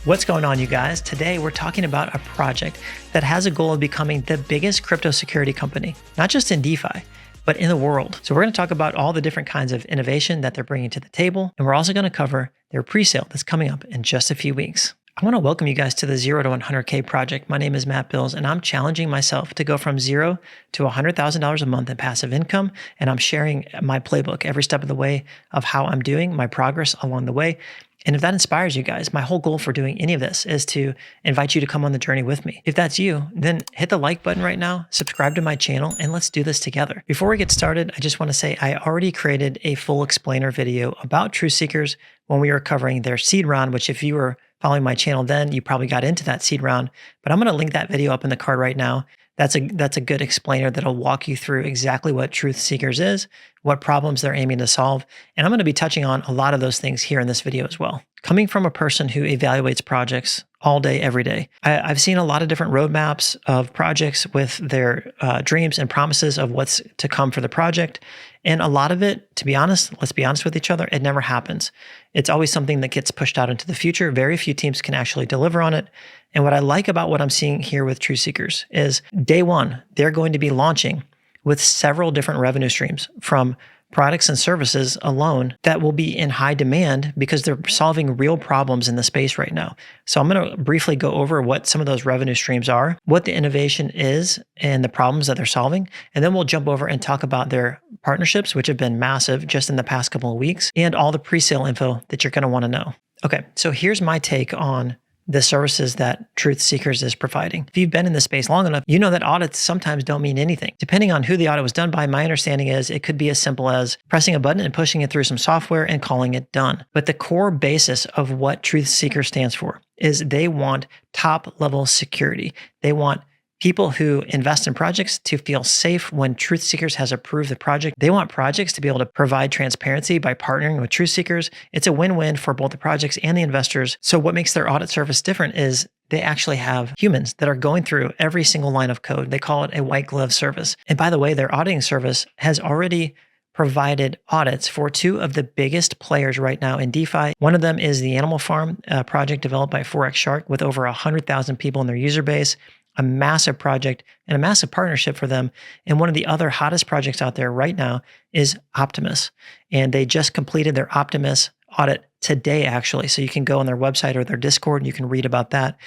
What's going on, you guys? Today, we're talking about a project that has a goal of becoming the biggest crypto security company, not just in DeFi, but in the world. So we're going to talk about all the different kinds of innovation that they're bringing to the table. And we're also going to cover their pre-sale that's coming up in just a few weeks. I want to welcome you guys to the 0 to 100K project. My name is Matt Bills, and I'm challenging myself to go from $0 to $100,000 a month in passive income. And I'm sharing my playbook every step of the way of how I'm doing, my progress along the way. And if that inspires you guys, my whole goal for doing any of this is to invite you to come on the journey with me. If that's you, then hit the like button right now, subscribe to my channel, and let's do this together. Before we get started, I just want to say I already created a full explainer video about Truth Seekers when we were covering their seed round, which if you were following my channel then, you probably got into that seed round. But I'm going to link that video up in the card right now. That's a good explainer that'll walk you through exactly what Truth Seekers is, what problems they're aiming to solve. And I'm going to be touching on a lot of those things here in this video as well. Coming from a person who evaluates projects all day, every day, I've seen a lot of different roadmaps of projects with their dreams and promises of what's to come for the project. And a lot of it, to be honest, let's be honest with each other, it never happens. It's always something that gets pushed out into the future. Very few teams can actually deliver on it. And what I like about what I'm seeing here with Truth Seekers is day one, they're going to be launching with several different revenue streams from products and services alone that will be in high demand because they're solving real problems in the space right now. So I'm going to briefly go over what some of those revenue streams are, what the innovation is, and the problems that they're solving. And then we'll jump over and talk about their partnerships, which have been massive just in the past couple of weeks, and all the pre-sale info that you're going to want to know. Okay, so here's my take on the services that Truth Seekers is providing. If you've been in this space long enough, you know that audits sometimes don't mean anything. Depending on who the audit was done by, my understanding is it could be as simple as pressing a button and pushing it through some software and calling it done. But the core basis of what Truth Seekers stands for is they want top-level security. They want people who invest in projects to feel safe when Truth Seekers has approved the project. They want projects to be able to provide transparency by partnering with Truth Seekers. It's a win-win for both the projects and the investors. So what makes their audit service different is they actually have humans that are going through every single line of code. They call it a white glove service. And by the way, their auditing service has already provided audits for two of the biggest players right now in DeFi. One of them is the Animal Farm, a project developed by Forex Shark with over 100,000 people in their user base. A massive project and a massive partnership for them. And one of the other hottest projects out there right now is Optimus. And they just completed their Optimus audit today, actually. So you can go on their website or their Discord and you can read about that.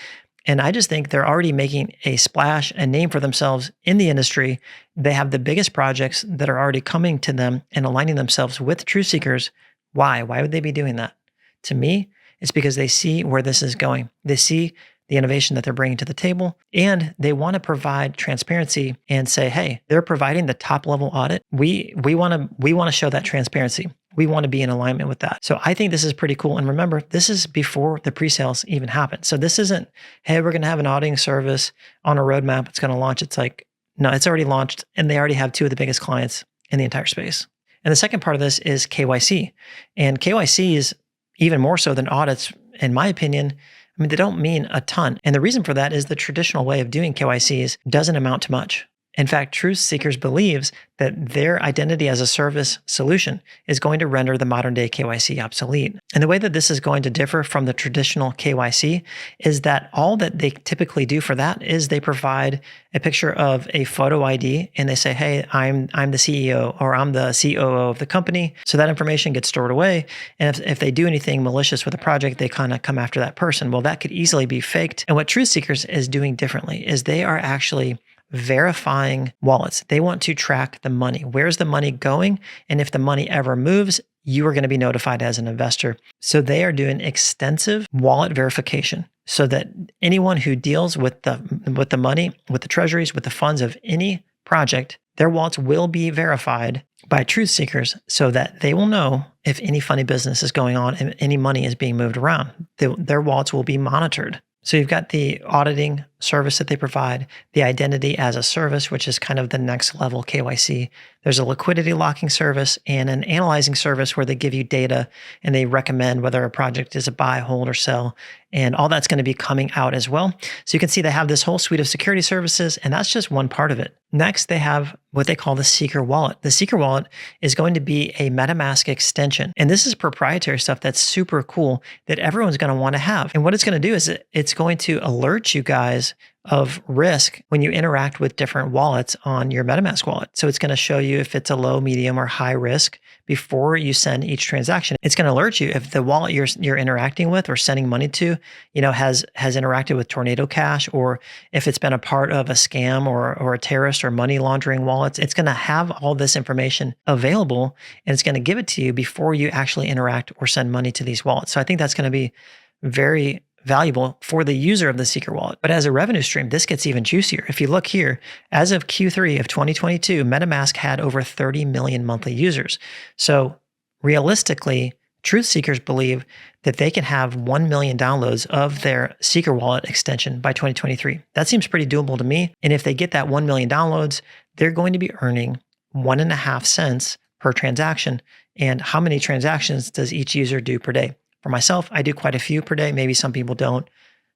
And I just think they're already making a splash, a name for themselves in the industry. They have the biggest projects that are already coming to them and aligning themselves with Truth Seekers. Why? Why would they be doing that? To me, it's because they see where this is going. They see the innovation that they're bringing to the table, and they want to provide transparency and say, hey, they're providing the top level audit. We want to show that transparency. We want to be in alignment with that. So I think this is pretty cool. And remember, this is before the pre-sales even happen. So this isn't, hey, we're going to have an auditing service on a roadmap. It's going to launch. It's like, no, it's already launched, and they already have two of the biggest clients in the entire space. And the second part of this is KYC. And KYC is even more so than audits, in my opinion. I mean, they don't mean a ton. And the reason for that is the traditional way of doing KYCs doesn't amount to much. In fact, Truth Seekers believes that their identity as a service solution is going to render the modern day KYC obsolete. And the way that this is going to differ from the traditional KYC is that all that they typically do for that is they provide a picture of a photo ID and they say, hey, I'm the CEO or I'm the COO of the company. So that information gets stored away. And if they do anything malicious with a project, they kind of come after that person. Well, that could easily be faked. And what Truth Seekers is doing differently is they are actually verifying wallets. They want to track the money. Where's the money going? And if the money ever moves, you are going to be notified as an investor. So they are doing extensive wallet verification so that anyone who deals with the money, with the treasuries, with the funds of any project, their wallets will be verified by Truth Seekers so that they will know if any funny business is going on and any money is being moved around. Their wallets will be monitored. So you've got the auditing service that they provide, the identity as a service, which is kind of the next level KYC. There's a liquidity locking service and an analyzing service where they give you data and they recommend whether a project is a buy, hold, or sell. And all that's going to be coming out as well. So you can see they have this whole suite of security services, and that's just one part of it. Next, they have what they call the Seeker Wallet. The Seeker Wallet is going to be a MetaMask extension. And this is proprietary stuff that's super cool that everyone's going to want to have. And what it's going to do is it's going to alert you guys of risk when you interact with different wallets on your MetaMask wallet. So it's going to show you if it's a low, medium, or high risk before you send each transaction. It's going to alert you if the wallet you're interacting with or sending money to, has interacted with Tornado Cash, or if it's been a part of a scam or a terrorist or money laundering wallets. It's going to have all this information available, and it's going to give it to you before you actually interact or send money to these wallets. So I think that's going to be very valuable for the user of the Seeker Wallet. But as a revenue stream, this gets even juicier. If you look here, as of Q3 of 2022, MetaMask had over 30 million monthly users. So realistically, truth seekers believe that they can have 1 million downloads of their Seeker Wallet extension by 2023. That seems pretty doable to me. And if they get that 1 million downloads, they're going to be earning 1.5 cents per transaction. And how many transactions does each user do per day? For myself, I do quite a few per day. Maybe some people don't,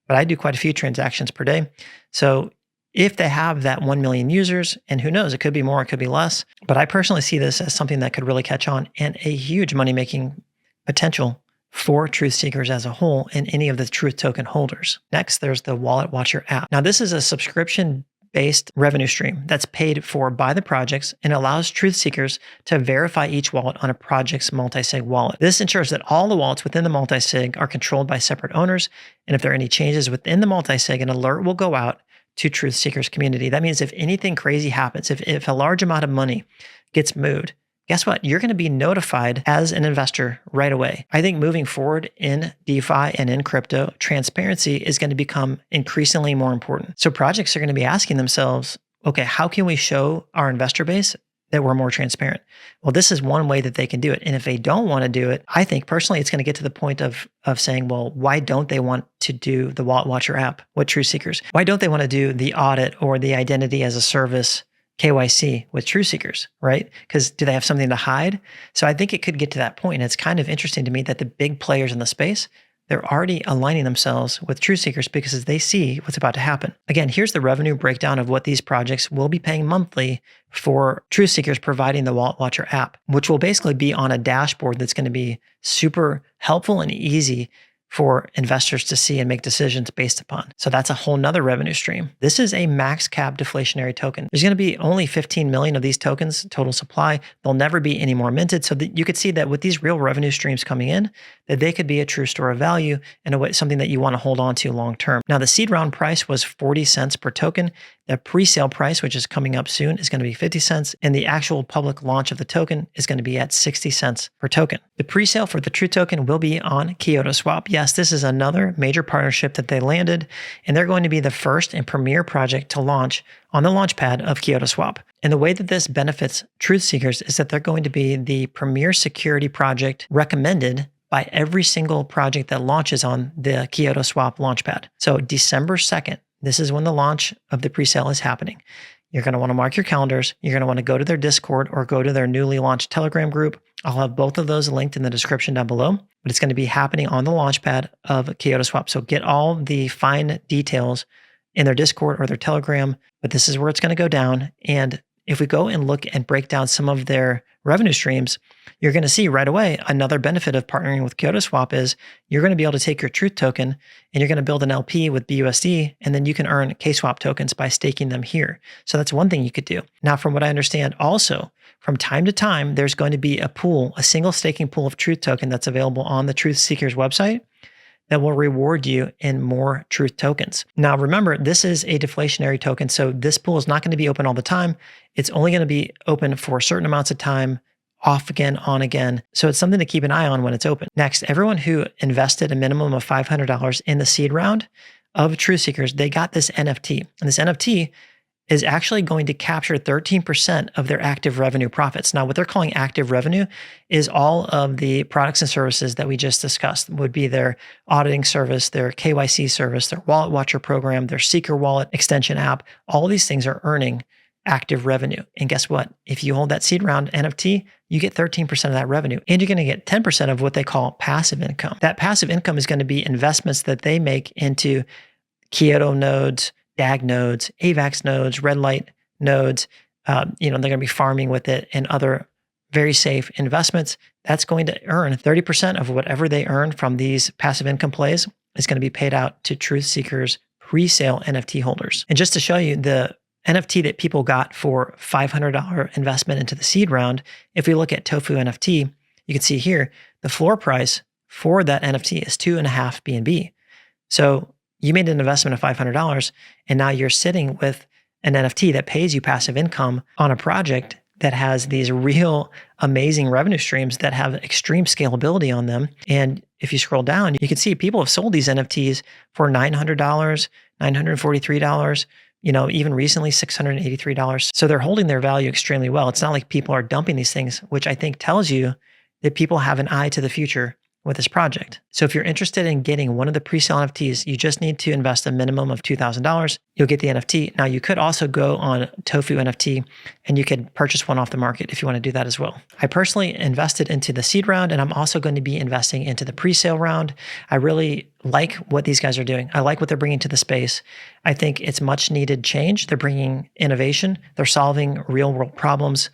but I do quite a few transactions per day. So if they have that 1 million users, and who knows, it could be more, it could be less, but I personally see this as something that could really catch on and a huge money-making potential for truth seekers as a whole and any of the truth token holders. Next, there's the Wallet Watcher app. Now, this is a subscription-based revenue stream that's paid for by the projects and allows truth seekers to verify each wallet on a project's multi-sig wallet. This ensures that all the wallets within the multi-sig are controlled by separate owners. And if there are any changes within the multi-sig, an alert will go out to truth seekers community. That means if anything crazy happens, if a large amount of money gets moved, guess what? You're going to be notified as an investor right away. I think moving forward in DeFi and in crypto, transparency is going to become increasingly more important. So projects are going to be asking themselves, okay, how can we show our investor base that we're more transparent? Well, this is one way that they can do it. And if they don't want to do it, I think personally, it's going to get to the point of saying, well, why don't they want to do the Wallet Watcher app with truth seekers? Why don't they want to do the audit or the identity as a service KYC with truth seekers, right? Because do they have something to hide? So I think it could get to that point. And it's kind of interesting to me that the big players in the space, they're already aligning themselves with truth seekers because they see what's about to happen. Again, here's the revenue breakdown of what these projects will be paying monthly for truth seekers providing the Wallet Watcher app, which will basically be on a dashboard that's going to be super helpful and easy for investors to see and make decisions based upon. So that's a whole nother revenue stream. This is a max cap deflationary token. There's going to be only 15 million of these tokens, total supply. There'll never be any more minted. So that you could see that with these real revenue streams coming in, that they could be a true store of value and a way, something that you want to hold on to long term. Now, the seed round price was 40 cents per token. The pre-sale price, which is coming up soon, is going to be 50 cents. And the actual public launch of the token is going to be at 60 cents per token. The pre-sale for the True Token will be on Kyoto Swap. Yes, this is another major partnership that they landed, and they're going to be the first and premier project to launch on the launchpad of Kyoto Swap. And the way that this benefits truth seekers is that they're going to be the premier security project recommended by every single project that launches on the Kyoto Swap launchpad. So December 2nd, this is when the launch of the presale is happening. You're going to want to mark your calendars. You're going to want to go to their Discord or go to their newly launched Telegram group. I'll have both of those linked in the description down below, but it's going to be happening on the launchpad of Kyoto Swap. So get all the fine details in their Discord or their Telegram, but this is where it's going to go down. And if we go and look and break down some of their revenue streams, you're going to see right away another benefit of partnering with Kyoto Swap is you're going to be able to take your Truth token and you're going to build an LP with BUSD, and then you can earn KSwap tokens by staking them here. So that's one thing you could do. Now, from what I understand, also from time to time, there's going to be a pool, a single staking pool of Truth token that's available on the Truth Seekers website that will reward you in more Truth tokens. Now, remember, this is a deflationary token, so this pool is not going to be open all the time. It's only going to be open for certain amounts of time, off again, on again. So it's something to keep an eye on when it's open. Next, everyone who invested a minimum of $500 in the seed round of Truth Seekers, they got this NFT. And this NFT is actually going to capture 13% of their active revenue profits. Now, what they're calling active revenue is all of the products and services that we just discussed, would be their auditing service, their KYC service, their wallet watcher program, their Seeker wallet extension app. All these things are earning active revenue. And guess what? If you hold that seed round NFT, you get 13% of that revenue, and you're going to get 10% of what they call passive income. That passive income is going to be investments that they make into Kyoto nodes, DAG nodes, AVAX nodes, red light nodes. They're going to be farming with it and other very safe investments. That's going to earn 30% of whatever they earn from these passive income plays is going to be paid out to truth seekers, pre-sale NFT holders. And just to show you the NFT that people got for $500 investment into the seed round, if we look at Tofu NFT, you can see here, the floor price for that NFT is 2.5 BNB. So you made an investment of $500, and now you're sitting with an NFT that pays you passive income on a project that has these real amazing revenue streams that have extreme scalability on them. And if you scroll down, you can see people have sold these NFTs for $900, $943, even recently $683. So they're holding their value extremely well. It's not like people are dumping these things, which I think tells you that people have an eye to the future with this project. So if you're interested in getting one of the pre-sale NFTs, you just need to invest a minimum of $2,000. You'll get the NFT. Now you could also go on Tofu NFT and you could purchase one off the market if you want to do that as well. I personally invested into the seed round, and I'm also going to be investing into the pre-sale round. I really like what these guys are doing. I like what they're bringing to the space. I think it's much needed change. They're bringing innovation. They're solving real world problems.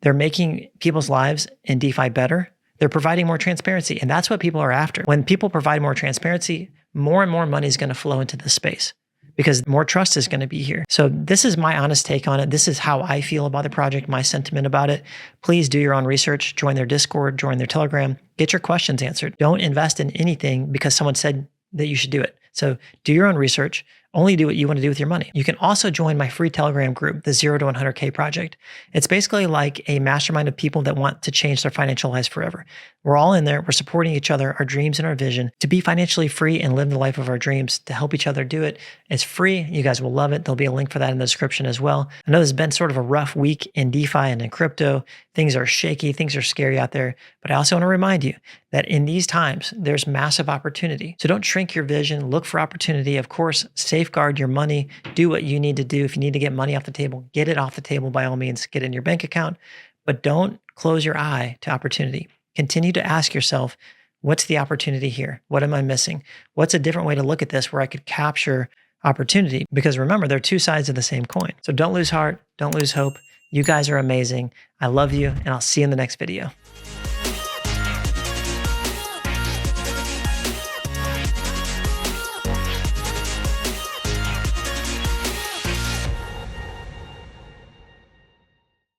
They're making people's lives in DeFi better. They're providing more transparency, and that's what people are after. When people provide more transparency, more and more money is going to flow into this space because more trust is going to be here. So this is my honest take on it. This is how I feel about the project, my sentiment about it. Please do your own research, join their Discord, join their Telegram, get your questions answered. Don't invest in anything because someone said that you should do it. So do your own research. Only do what you want to do with your money. You can also join my free Telegram group, the 0 to 100K project. It's basically like a mastermind of people that want to change their financial lives forever. We're all in there. We're supporting each other, our dreams and our vision to be financially free and live the life of our dreams, to help each other do it. It's free. You guys will love it. There'll be a link for that in the description as well. I know this has been sort of a rough week in DeFi and in crypto. Things are shaky. Things are scary out there. But I also want to remind you that in these times, there's massive opportunity. So don't shrink your vision. Look for opportunity. Of course, safeguard your money. Do what you need to do. If you need to get money off the table, get it off the table by all means. Get it in your bank account. But don't close your eye to opportunity. Continue to ask yourself, what's the opportunity here? What am I missing? What's a different way to look at this where I could capture opportunity? Because remember, they're two sides of the same coin. So don't lose heart. Don't lose hope. You guys are amazing. I love you, and I'll see you in the next video.